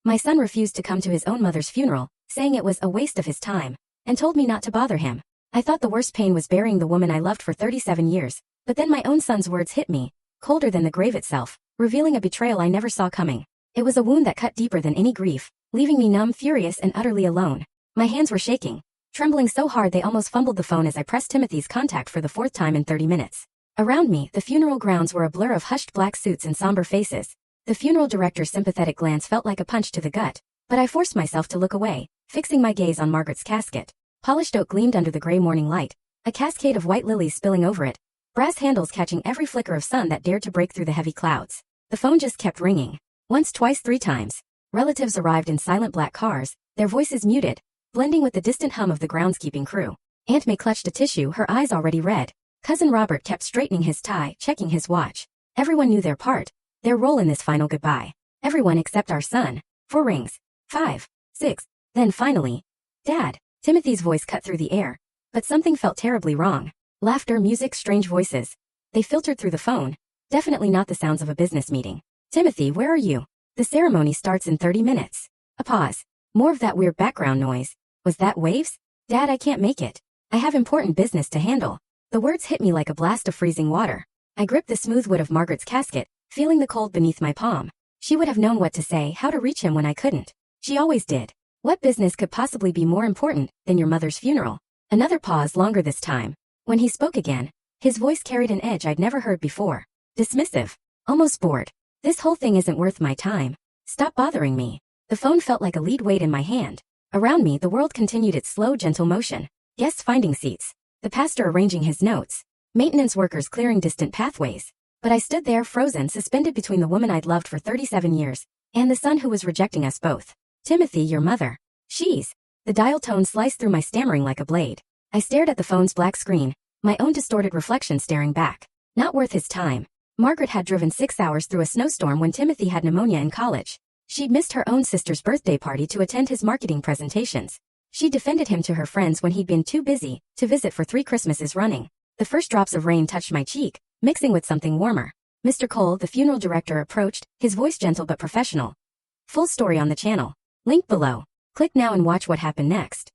My son refused to come to his own mother's funeral, saying it was a waste of his time, and told me not to bother him. I thought the worst pain was burying the woman I loved for 37 years, but then my own son's words hit me, colder than the grave itself, revealing a betrayal I never saw coming. It was a wound that cut deeper than any grief, leaving me numb, furious, and utterly alone. My hands were shaking, trembling so hard they almost fumbled the phone as I pressed Timothy's contact for the 4th time in 30 minutes. Around me, the funeral grounds were a blur of hushed black suits and somber faces. The funeral director's sympathetic glance felt like a punch to the gut, but I forced myself to look away, fixing my gaze on Margaret's casket. Polished oak gleamed under the gray morning light, a cascade of white lilies spilling over it, brass handles catching every flicker of sun that dared to break through the heavy clouds. The phone just kept ringing. Once, twice, 3 times. Relatives arrived in silent black cars, their voices muted, blending with the distant hum of the groundskeeping crew. Aunt May clutched a tissue, her eyes already red. Cousin Robert kept straightening his tie, checking his watch. Everyone knew their part, their role in this final goodbye. Everyone except our son. 4 rings. 5. 6. Then finally, Dad. Timothy's voice cut through the air, but something felt terribly wrong. Laughter, music, strange voices. They filtered through the phone. Definitely not the sounds of a business meeting. Timothy, where are you? The ceremony starts in 30 minutes. A pause. More of that weird background noise. Was that waves? Dad, I can't make it. I have important business to handle. The words hit me like a blast of freezing water. I gripped the smooth wood of Margaret's casket, feeling the cold beneath my palm. She would have known what to say, how to reach him when I couldn't. She always did. What business could possibly be more important than your mother's funeral? Another pause, longer this time. When he spoke again, his voice carried an edge I'd never heard before. Dismissive. Almost bored. This whole thing isn't worth my time. Stop bothering me. The phone felt like a lead weight in my hand. Around me, the world continued its slow, gentle motion. Guests finding seats. The pastor arranging his notes. Maintenance workers clearing distant pathways. But I stood there frozen, suspended between the woman I'd loved for 37 years and the son who was rejecting us both. Timothy, your mother. She's. The dial tone sliced through my stammering like a blade. I stared at the phone's black screen, my own distorted reflection staring back. Not worth his time. Margaret had driven 6 hours through a snowstorm when Timothy had pneumonia in college. She'd missed her own sister's birthday party to attend his marketing presentations. She defended him to her friends when he'd been too busy to visit for 3 Christmases running. The first drops of rain touched my cheek, mixing with something warmer. Mr. Cole, the funeral director, approached, his voice gentle but professional. Full story on the channel. Link below. Click now and watch what happened next.